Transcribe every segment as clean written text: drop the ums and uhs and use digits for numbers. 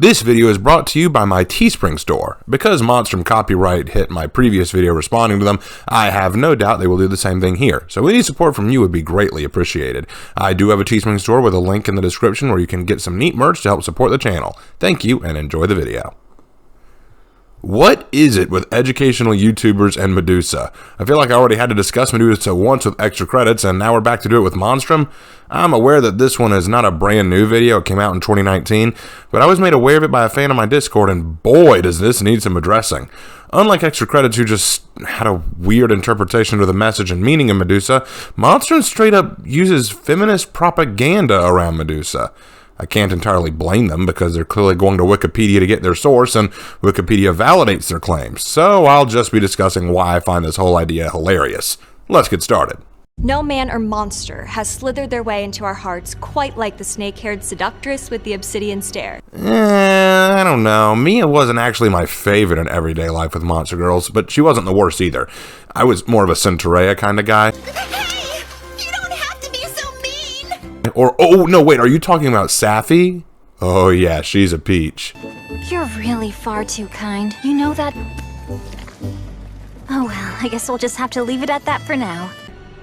This video is brought to you by my Teespring store. Because Monstrum copyright hit my previous video responding to them, I have no doubt they will do the same thing here. So any support from you would be greatly appreciated. I do have a Teespring store with a link in the description where you can get some neat merch to help support the channel. Thank you and enjoy the video. What is it with educational YouTubers and Medusa? I feel like I already had to discuss Medusa once with extra credits, and now we're back to do it with Monstrum. I'm aware that this one is not a brand new video, it came out in 2019, but I was made aware of it by a fan on my Discord, and boy does this need some addressing. Unlike extra credits who just had a weird interpretation of the message and meaning of Medusa, Monstrum straight up uses feminist propaganda around Medusa. I can't entirely blame them because they're clearly going to Wikipedia to get their source, and Wikipedia validates their claims. So I'll just be discussing why I find this whole idea hilarious. Let's get started. No man or monster has slithered their way into our hearts quite like the snake-haired seductress with the obsidian stare. I don't know. Mia wasn't actually my favorite in everyday life with Monster Girls, but she wasn't the worst either. I was more of a Centaurea kind of guy. Or, oh, no, wait, are you talking about Sapphy? Oh, yeah, she's a peach. You're really far too kind. You know that? Oh, well, I guess we'll just have to leave it at that for now.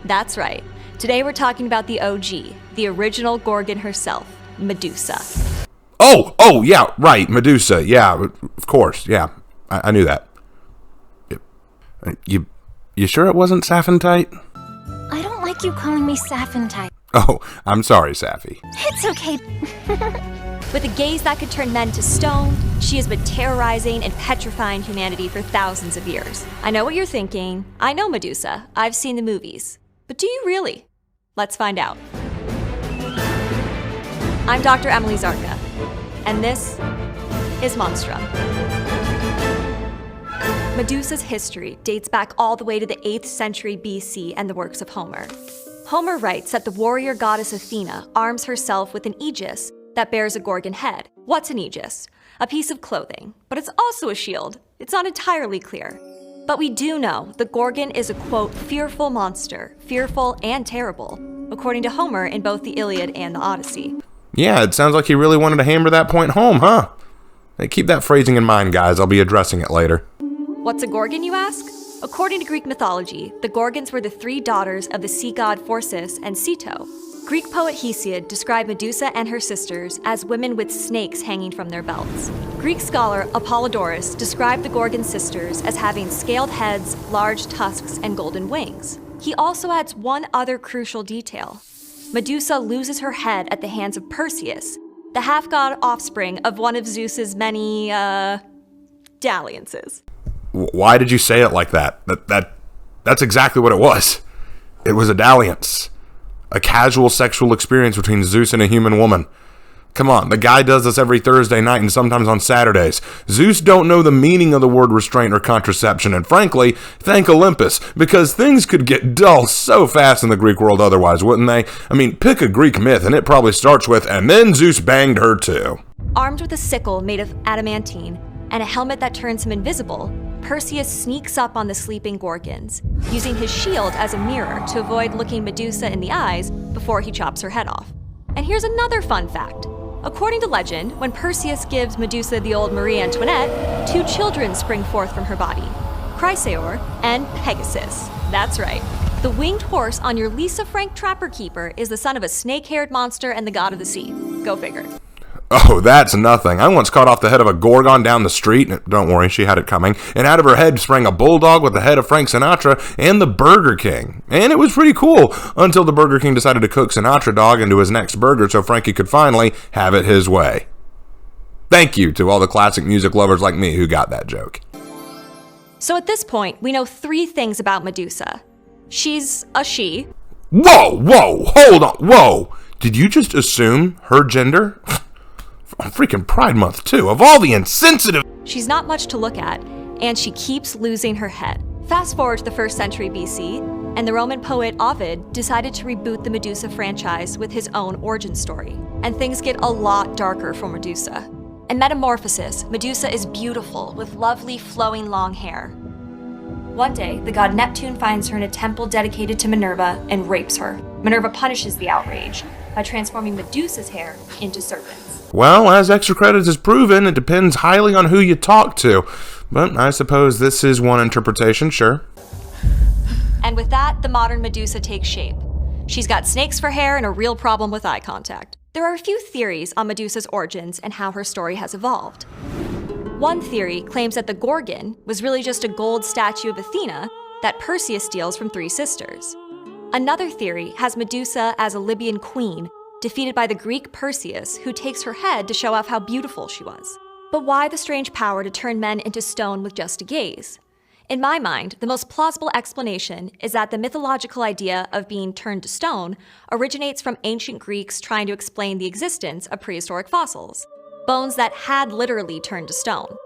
That's right. Today we're talking about the OG, the original Gorgon herself, Medusa. Oh, yeah, right, Medusa, yeah, of course, yeah, I knew that. You sure it wasn't Saphentite? I don't like you calling me Saphentite. Oh, I'm sorry, Sapphy. It's okay. With a gaze that could turn men to stone, she has been terrorizing and petrifying humanity for thousands of years. I know what you're thinking. I know Medusa. I've seen the movies. But do you really? Let's find out. I'm Dr. Emily Zarka, and this is Monstrum. Medusa's history dates back all the way to the 8th century BC and the works of Homer. Homer writes that the warrior goddess Athena arms herself with an aegis that bears a Gorgon head. What's an aegis? A piece of clothing, but it's also a shield. It's not entirely clear. But we do know the Gorgon is a, quote, fearful monster, fearful and terrible, according to Homer in both the Iliad and the Odyssey. Yeah, it sounds like he really wanted to hammer that point home, huh? Hey, keep that phrasing in mind, guys. I'll be addressing it later. What's a Gorgon, you ask? According to Greek mythology, the Gorgons were the three daughters of the sea god Phorcys and Ceto. Greek poet Hesiod described Medusa and her sisters as women with snakes hanging from their belts. Greek scholar Apollodorus described the Gorgon sisters as having scaled heads, large tusks, and golden wings. He also adds one other crucial detail. Medusa loses her head at the hands of Perseus, the half-god offspring of one of Zeus's many, dalliances. Why did you say it like that? That's exactly what it was. It was a dalliance. A casual sexual experience between Zeus and a human woman. Come on, the guy does this every Thursday night and sometimes on Saturdays. Zeus don't know the meaning of the word restraint or contraception, and frankly, thank Olympus, because things could get dull so fast in the Greek world otherwise, wouldn't they? I mean, pick a Greek myth and it probably starts with, and then Zeus banged her too. Armed with a sickle made of adamantine and a helmet that turns him invisible, Perseus sneaks up on the sleeping Gorgons, using his shield as a mirror to avoid looking Medusa in the eyes before he chops her head off. And here's another fun fact. According to legend, when Perseus gives Medusa the old Marie Antoinette, two children spring forth from her body, Chrysaor and Pegasus. That's right. The winged horse on your Lisa Frank Trapper Keeper is the son of a snake-haired monster and the god of the sea. Go figure. Oh, that's nothing. I once cut off the head of a Gorgon down the street. Don't worry, she had it coming. And out of her head sprang a bulldog with the head of Frank Sinatra and the Burger King. And it was pretty cool, until the Burger King decided to cook Sinatra dog into his next burger so Frankie could finally have it his way. Thank you to all the classic music lovers like me who got that joke. So at this point, we know three things about Medusa. She's a she. Whoa, hold on, whoa. Did you just assume her gender? On freaking Pride Month, too, of all the insensitive... She's not much to look at, and she keeps losing her head. Fast forward to the 1st century BC, and the Roman poet Ovid decided to reboot the Medusa franchise with his own origin story. And things get a lot darker for Medusa. In Metamorphosis, Medusa is beautiful, with lovely flowing long hair. One day, the god Neptune finds her in a temple dedicated to Minerva and rapes her. Minerva punishes the outrage by transforming Medusa's hair into serpents. Well, as extra credits has proven, it depends highly on who you talk to. But I suppose this is one interpretation, sure. And with that, the modern Medusa takes shape. She's got snakes for hair and a real problem with eye contact. There are a few theories on Medusa's origins and how her story has evolved. One theory claims that the Gorgon was really just a gold statue of Athena that Perseus steals from three sisters. Another theory has Medusa as a Libyan queen, defeated by the Greek Perseus, who takes her head to show off how beautiful she was. But why the strange power to turn men into stone with just a gaze? In my mind, the most plausible explanation is that the mythological idea of being turned to stone originates from ancient Greeks trying to explain the existence of prehistoric fossils, bones that had literally turned to stone.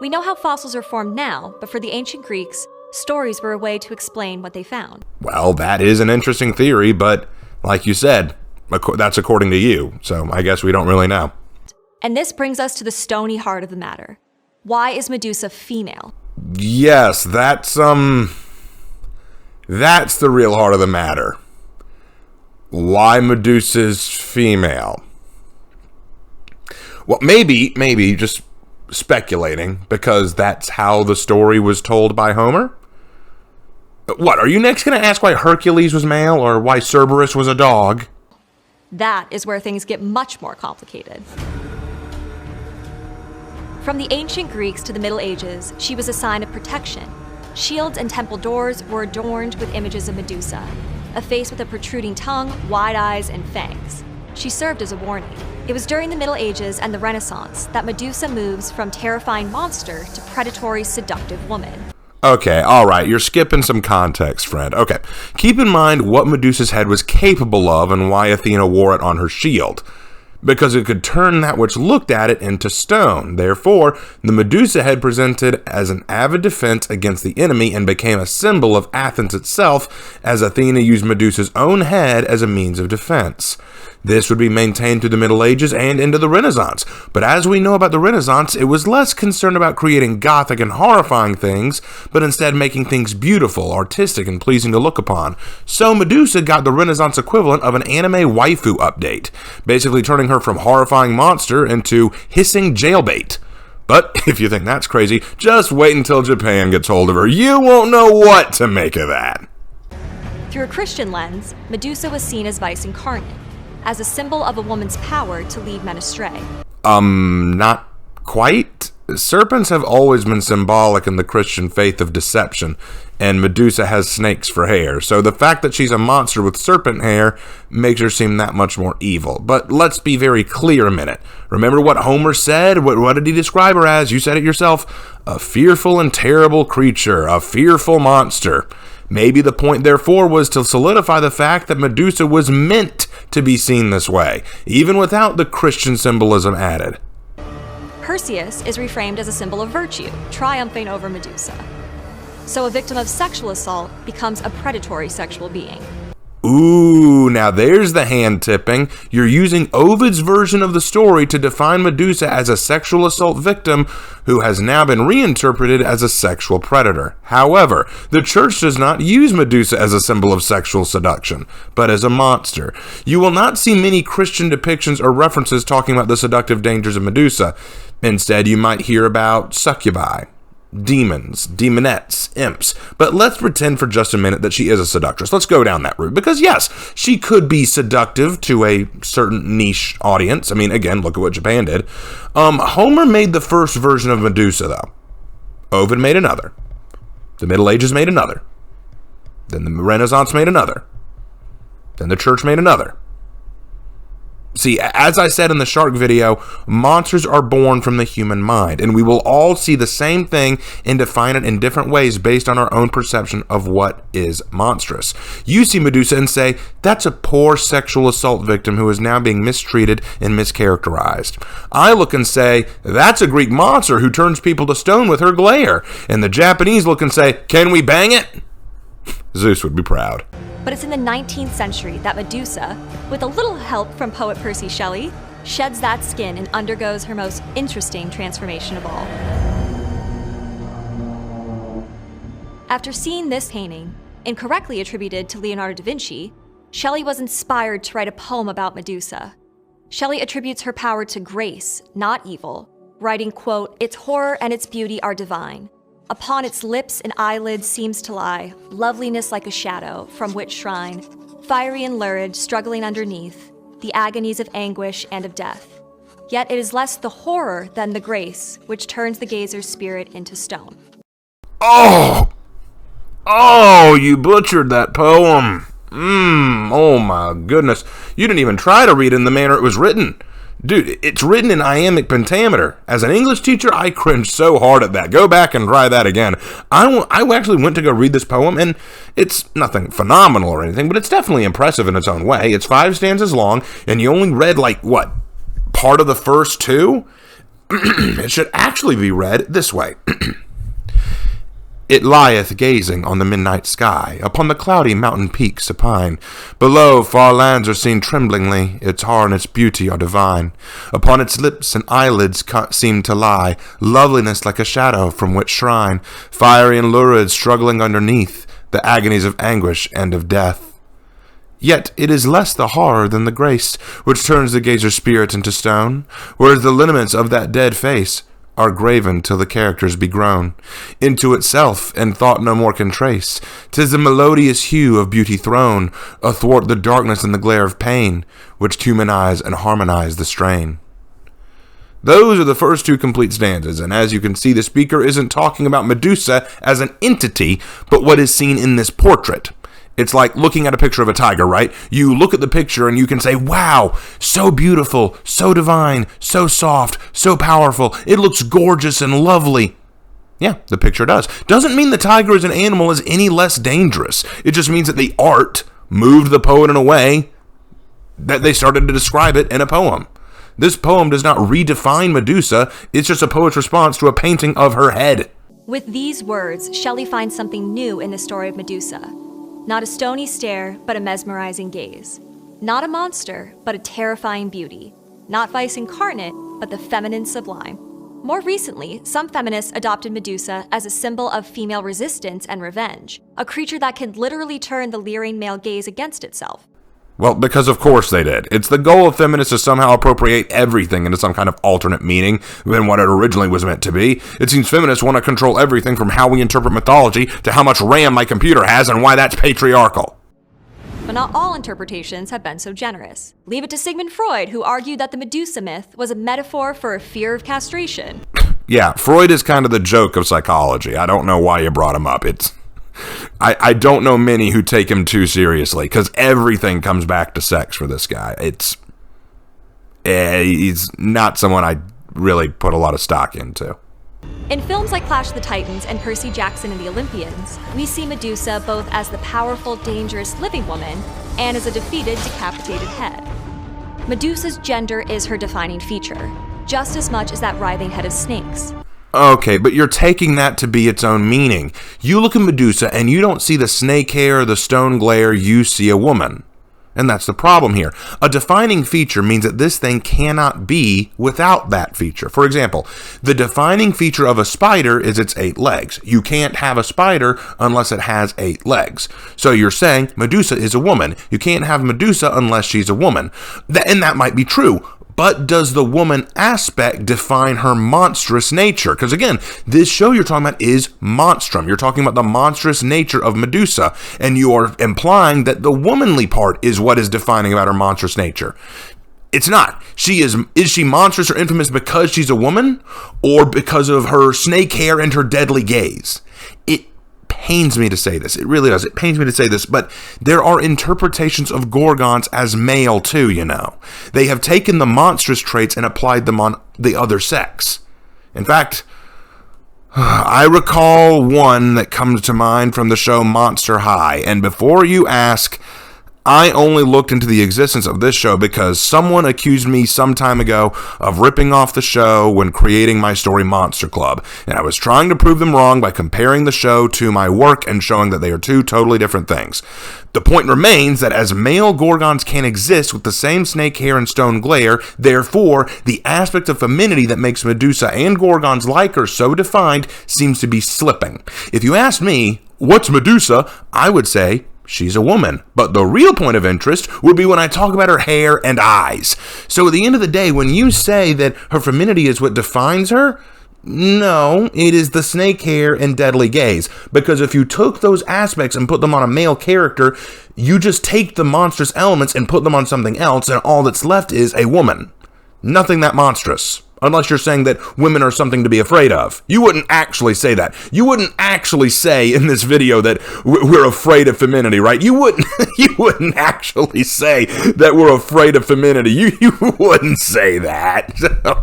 We know how fossils are formed now, but for the ancient Greeks, stories were a way to explain what they found. Well, that is an interesting theory, but like you said, that's according to you, so I guess we don't really know. And this brings us to the stony heart of the matter. Why is Medusa female? Yes, that's the real heart of the matter. Why Medusa's female? Well, maybe just speculating, because that's how the story was told by Homer? What, are you next going to ask why Hercules was male, or why Cerberus was a dog? That is where things get much more complicated. From the ancient Greeks to the Middle Ages, she was a sign of protection. Shields and temple doors were adorned with images of Medusa, a face with a protruding tongue, wide eyes, and fangs. She served as a warning. It was during the Middle Ages and the Renaissance that Medusa moves from terrifying monster to predatory, seductive woman. Okay, alright, you're skipping some context, friend. Okay, keep in mind what Medusa's head was capable of and why Athena wore it on her shield. Because it could turn that which looked at it into stone. Therefore, the Medusa head presented as an avid defense against the enemy and became a symbol of Athens itself, as Athena used Medusa's own head as a means of defense. This would be maintained through the Middle Ages and into the Renaissance, but as we know about the Renaissance, it was less concerned about creating gothic and horrifying things, but instead making things beautiful, artistic, and pleasing to look upon. So Medusa got the Renaissance equivalent of an anime waifu update, basically turning her from horrifying monster into hissing jailbait. But if you think that's crazy, just wait until Japan gets hold of her. You won't know what to make of that. Through a Christian lens, Medusa was seen as vice incarnate, as a symbol of a woman's power to lead men astray. Not quite. Serpents have always been symbolic in the Christian faith of deception, and Medusa has snakes for hair, so the fact that she's a monster with serpent hair makes her seem that much more evil. But let's be very clear a minute. Remember what Homer said? What did he describe her as? You said it yourself. A fearful and terrible creature, a fearful monster. Maybe the point, therefore, was to solidify the fact that Medusa was meant to be seen this way, even without the Christian symbolism added. Perseus is reframed as a symbol of virtue, triumphing over Medusa. So a victim of sexual assault becomes a predatory sexual being. Ooh, now there's the hand tipping. You're using Ovid's version of the story to define Medusa as a sexual assault victim who has now been reinterpreted as a sexual predator. However, the church does not use Medusa as a symbol of sexual seduction, but as a monster. You will not see many Christian depictions or references talking about the seductive dangers of Medusa. Instead, you might hear about succubi, demons, demonettes, imps. But let's pretend for just a minute that she is a seductress. Let's go down that route. Because yes, she could be seductive to a certain niche audience. I mean, again, look at what Japan did. Homer made the first version of Medusa, though. Ovid made another. The Middle Ages made another. Then the Renaissance made another. Then the church made another. See, as I said in the shark video, monsters are born from the human mind, and we will all see the same thing and define it in different ways based on our own perception of what is monstrous. You see Medusa and say, that's a poor sexual assault victim who is now being mistreated and mischaracterized. I look and say, that's a Greek monster who turns people to stone with her glare. And the Japanese look and say, can we bang it? Zeus would be proud. But it's in the 19th century that Medusa, with a little help from poet Percy Shelley, sheds that skin and undergoes her most interesting transformation of all. After seeing this painting, incorrectly attributed to Leonardo da Vinci, Shelley was inspired to write a poem about Medusa. Shelley attributes her power to grace, not evil, writing, quote, "Its horror and its beauty are divine. Upon its lips and eyelids seems to lie loveliness like a shadow, from which shrine, fiery and lurid, struggling underneath, the agonies of anguish and of death. Yet it is less the horror than the grace, which turns the gazer's spirit into stone." Oh, you butchered that poem. Oh my goodness. You didn't even try to read it in the manner it was written. Dude, it's written in iambic pentameter. As an English teacher, I cringed so hard at that. Go back and try that again. I actually went to go read this poem, and it's nothing phenomenal or anything, but it's definitely impressive in its own way. It's 5 stanzas long, and you only read, part of the first 2? It should actually be read this way. It lieth gazing on the midnight sky, upon the cloudy mountain peaks supine. Below, far lands are seen tremblingly, its horror and its beauty are divine. Upon its lips and eyelids seem to lie loveliness like a shadow from which shrine, fiery and lurid struggling underneath, the agonies of anguish and of death. Yet it is less the horror than the grace, which turns the gazer's spirit into stone, whereas the lineaments of that dead face are graven till the characters be grown into itself, and thought no more can trace. 'Tis the melodious hue of beauty thrown athwart the darkness and the glare of pain, which humanize and harmonize the strain. Those are the first 2 complete stanzas, and as you can see, the speaker isn't talking about Medusa as an entity, but what is seen in this portrait. It's like looking at a picture of a tiger, right? You look at the picture and you can say, wow, so beautiful, so divine, so soft, so powerful. It looks gorgeous and lovely. Yeah, the picture does. Doesn't mean the tiger as an animal is any less dangerous. It just means that the art moved the poet in a way that they started to describe it in a poem. This poem does not redefine Medusa. It's just a poet's response to a painting of her head. With these words, Shelley finds something new in the story of Medusa. Not a stony stare, but a mesmerizing gaze. Not a monster, but a terrifying beauty. Not vice incarnate, but the feminine sublime. More recently, some feminists adopted Medusa as a symbol of female resistance and revenge, a creature that can literally turn the leering male gaze against itself. Well, because of course they did. It's the goal of feminists to somehow appropriate everything into some kind of alternate meaning than what it originally was meant to be. It seems feminists want to control everything from how we interpret mythology to how much RAM my computer has and why that's patriarchal. But not all interpretations have been so generous. Leave it to Sigmund Freud, who argued that the Medusa myth was a metaphor for a fear of castration. Yeah, Freud is kind of the joke of psychology. I don't know why you brought him up. I don't know many who take him too seriously, because everything comes back to sex for this guy. He's not someone I really put a lot of stock into. In films like Clash of the Titans and Percy Jackson and the Olympians, we see Medusa both as the powerful, dangerous living woman and as a defeated, decapitated head. Medusa's gender is her defining feature, just as much as that writhing head of snakes. Okay, but you're taking that to be its own meaning. You look at Medusa and you don't see the snake hair or the stone glare, you see a woman. And that's the problem here. A defining feature means that this thing cannot be without that feature. For example, the defining feature of a spider is its 8 legs. You can't have a spider unless it has 8 legs. So you're saying Medusa is a woman. You can't have Medusa unless she's a woman. And that might be true. But does the woman aspect define her monstrous nature? Because again, this show you're talking about is Monstrum. You're talking about the monstrous nature of Medusa, and you are implying that the womanly part is what is defining about her monstrous nature. It's not. Is she monstrous or infamous because she's a woman, or because of her snake hair and her deadly gaze? It pains me to say this. It really does. It pains me to say this, but there are interpretations of Gorgons as male too, you know. They have taken the monstrous traits and applied them on the other sex. In fact, I recall one that comes to mind from the show Monster High, and before you ask, I only looked into the existence of this show because someone accused me some time ago of ripping off the show when creating my story Monster Club, and I was trying to prove them wrong by comparing the show to my work and showing that they are two totally different things. The point remains that as male Gorgons can exist with the same snake hair and stone glare, therefore, the aspect of femininity that makes Medusa and Gorgons like her so defined seems to be slipping. If you ask me, what's Medusa? I would say, she's a woman. But the real point of interest would be when I talk about her hair and eyes. So at the end of the day, when you say that her femininity is what defines her, no, it is the snake hair and deadly gaze. Because if you took those aspects and put them on a male character, you just take the monstrous elements and put them on something else, and all that's left is a woman. Nothing that monstrous. Unless you're saying that women are something to be afraid of. You wouldn't actually say that. You wouldn't actually say in this video that we're afraid of femininity, right? You wouldn't actually say that we're afraid of femininity. You wouldn't say that.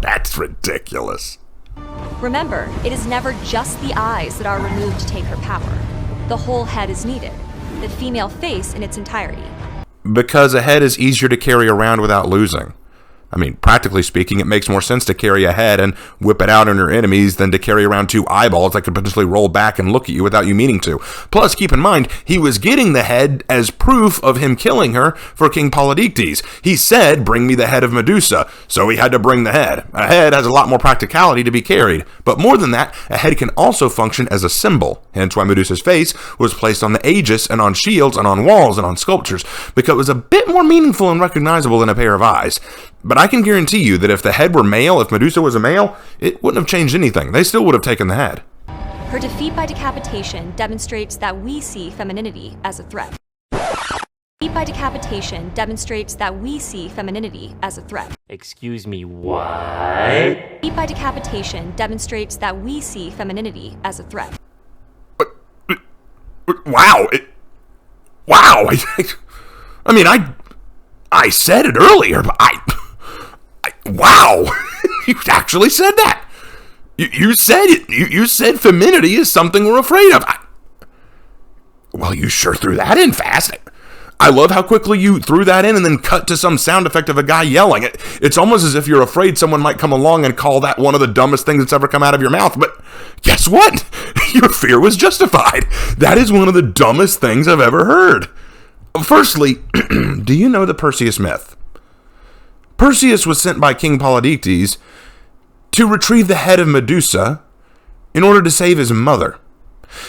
That's ridiculous. Remember, it is never just the eyes that are removed to take her power. The whole head is needed, the female face in its entirety. Because a head is easier to carry around without losing. I mean, practically speaking, it makes more sense to carry a head and whip it out on your enemies than to carry around two eyeballs that could potentially roll back and look at you without you meaning to. Plus, keep in mind, he was getting the head as proof of him killing her for King Polydectes. He said, bring me the head of Medusa, so he had to bring the head. A head has a lot more practicality to be carried. But more than that, a head can also function as a symbol, hence why Medusa's face was placed on the aegis and on shields and on walls and on sculptures, because it was a bit more meaningful and recognizable than a pair of eyes. But I can guarantee you that if the head were male, if Medusa was a male, it wouldn't have changed anything. They still would have taken the head. Her defeat by decapitation demonstrates that we see femininity as a threat. Defeat by decapitation demonstrates that we see femininity as a threat. Excuse me, what? Defeat by decapitation demonstrates that we see femininity as a threat. Wow. Wow. I mean, I said it earlier, but wow, you actually said that. You said it. You said femininity is something we're afraid of. Well, you sure threw that in fast. I love how quickly you threw that in and then cut to some sound effect of a guy yelling. It's almost as if you're afraid someone might come along and call that one of the dumbest things that's ever come out of your mouth. But guess what? Your fear was justified. That is one of the dumbest things I've ever heard. Firstly, do you know the Perseus myth? Perseus was sent by King Polydectes to retrieve the head of Medusa in order to save his mother.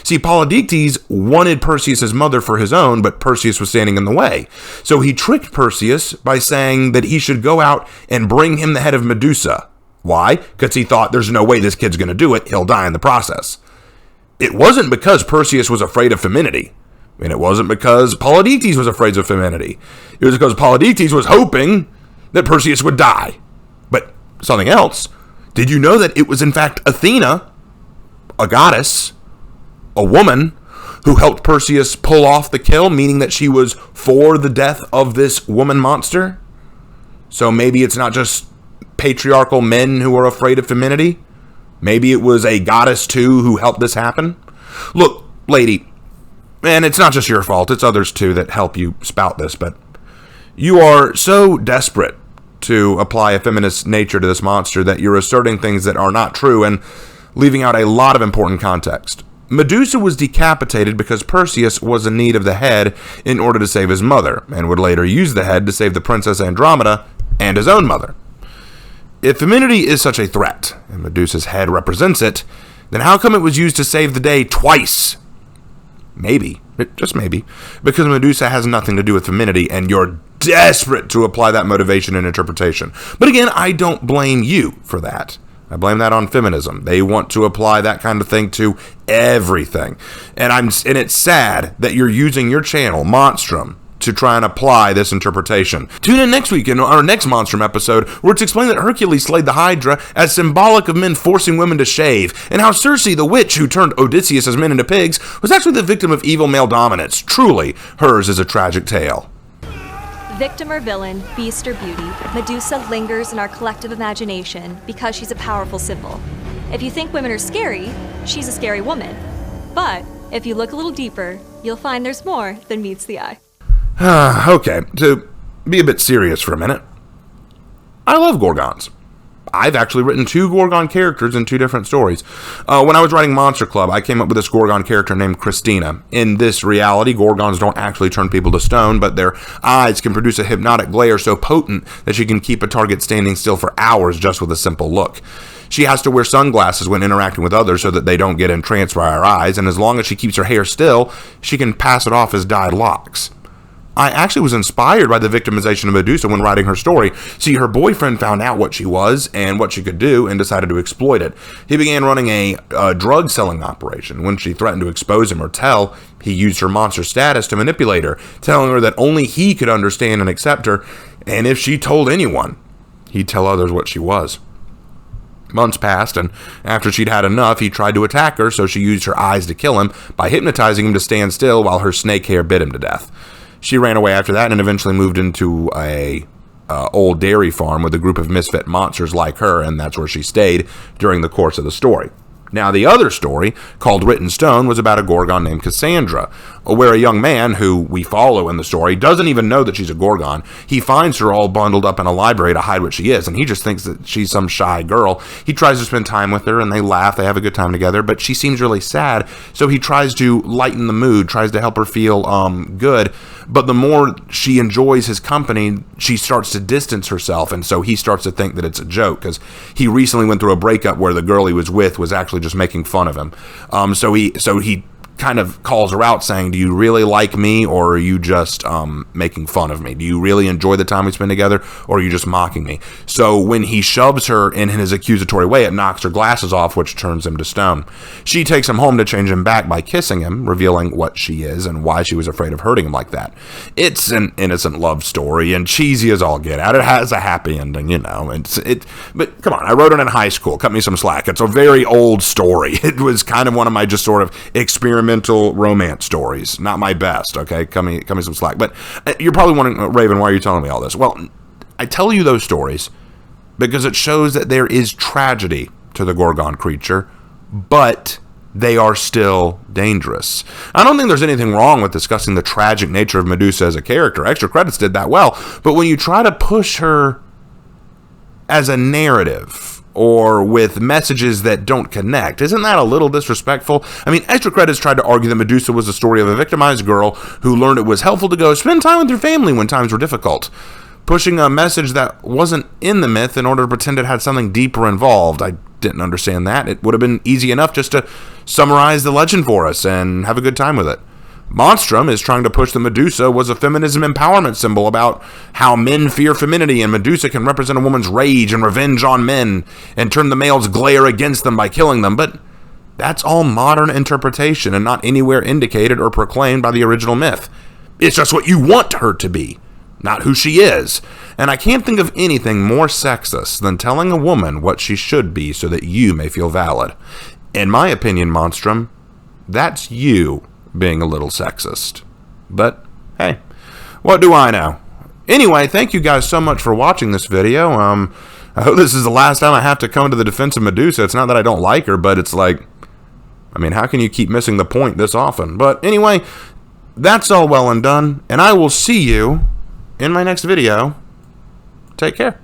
See, Polydectes wanted Perseus' mother for his own, but Perseus was standing in the way. So he tricked Perseus by saying that he should go out and bring him the head of Medusa. Why? Because he thought there's no way this kid's going to do it. He'll die in the process. It wasn't because Perseus was afraid of femininity. And it wasn't because Polydectes was afraid of femininity. It was because Polydectes was hoping that Perseus would die. But something else. Did you know that it was in fact Athena, a goddess, a woman, who helped Perseus pull off the kill, meaning that she was for the death of this woman monster? So maybe it's not just patriarchal men who are afraid of femininity. Maybe it was a goddess too who helped this happen. Look, lady, and it's not just your fault, it's others too that help you spout this, but you are so desperate to apply a feminist nature to this monster that you're asserting things that are not true and leaving out a lot of important context. Medusa was decapitated because Perseus was in need of the head in order to save his mother, and would later use the head to save the princess Andromeda and his own mother. If femininity is such a threat, and Medusa's head represents it, then how come it was used to save the day twice? Maybe, just maybe, because Medusa has nothing to do with femininity, and you're desperate to apply that motivation and interpretation. But again, I don't blame you for that. I blame that on feminism. They want to apply that kind of thing to everything. And it's sad that you're using your channel, Monstrum, to try and apply this interpretation. Tune in next week in our next Monstrum episode, where it's explained that Hercules slayed the Hydra as symbolic of men forcing women to shave, and how Circe, the witch who turned Odysseus' men into pigs, was actually the victim of evil male dominance. Truly, hers is a tragic tale. Victim or villain, beast or beauty, Medusa lingers in our collective imagination because she's a powerful symbol. If you think women are scary, she's a scary woman. But if you look a little deeper, you'll find there's more than meets the eye. Okay, to be a bit serious for a minute, I love Gorgons. I've actually written 2 Gorgon characters in 2 different stories. When I was writing Monster Club, I came up with this Gorgon character named Christina. In this reality, Gorgons don't actually turn people to stone, but their eyes can produce a hypnotic glare so potent that she can keep a target standing still for hours just with a simple look. She has to wear sunglasses when interacting with others so that they don't get entranced by her eyes, and as long as she keeps her hair still, she can pass it off as dyed locks. I actually was inspired by the victimization of Medusa when writing her story. See, her boyfriend found out what she was and what she could do and decided to exploit it. He began running a drug selling operation. When she threatened to expose him or tell, he used her monster status to manipulate her, telling her that only he could understand and accept her, and if she told anyone, he'd tell others what she was. Months passed, and after she'd had enough, he tried to attack her, so she used her eyes to kill him by hypnotizing him to stand still while her snake hair bit him to death. She ran away after that and eventually moved into a old dairy farm with a group of misfit monsters like her, and that's where she stayed during the course of the story. Now, the other story, called Written Stone, was about a Gorgon named Cassandra, where a young man who we follow in the story doesn't even know that she's a Gorgon. He finds her all bundled up in a library to hide what she is, and he just thinks that she's some shy girl. He tries to spend time with her, and they laugh, they have a good time together, but she seems really sad, so he tries to lighten the mood, tries to help her feel good, but the more she enjoys his company, she starts to distance herself, and so he starts to think that it's a joke, because he recently went through a breakup where the girl he was with was actually just making fun of him. So he kind of calls her out saying, do you really like me, or are you just making fun of me? Do you really enjoy the time we spend together, or are you just mocking me? So when he shoves her in his accusatory way, it knocks her glasses off, which turns him to stone. She takes him home to change him back by kissing him, revealing what she is and why she was afraid of hurting him like that. It's an innocent love story, and cheesy as all get out. It has a happy ending, you know. But come on, I wrote it in high school. Cut me some slack. It's a very old story. It was kind of one of my just sort of experimental romance stories. Not my best, okay? Cut me some slack. But you're probably wondering, Raven, why are you telling me all this? Well, I tell you those stories because it shows that there is tragedy to the Gorgon creature, but they are still dangerous. I don't think there's anything wrong with discussing the tragic nature of Medusa as a character. Extra Credits did that well. But when you try to push her as a narrative, or with messages that don't connect, isn't that a little disrespectful? I mean, Extra Credits tried to argue that Medusa was the story of a victimized girl who learned it was helpful to go spend time with her family when times were difficult, pushing a message that wasn't in the myth in order to pretend it had something deeper involved. I didn't understand that. It would have been easy enough just to summarize the legend for us and have a good time with it. Monstrum is trying to push that Medusa was a feminism empowerment symbol about how men fear femininity, and Medusa can represent a woman's rage and revenge on men and turn the males' glare against them by killing them, but that's all modern interpretation and not anywhere indicated or proclaimed by the original myth. It's just what you want her to be, not who she is. And I can't think of anything more sexist than telling a woman what she should be so that you may feel valid. In my opinion, Monstrum, that's you being a little sexist. But hey, what do I know? Anyway, thank you guys so much for watching this video. I hope this is the last time I have to come to the defense of Medusa. It's not that I don't like her, but it's like, I mean, how can you keep missing the point this often? But anyway, that's all well and done, and I will see you in my next video. Take care.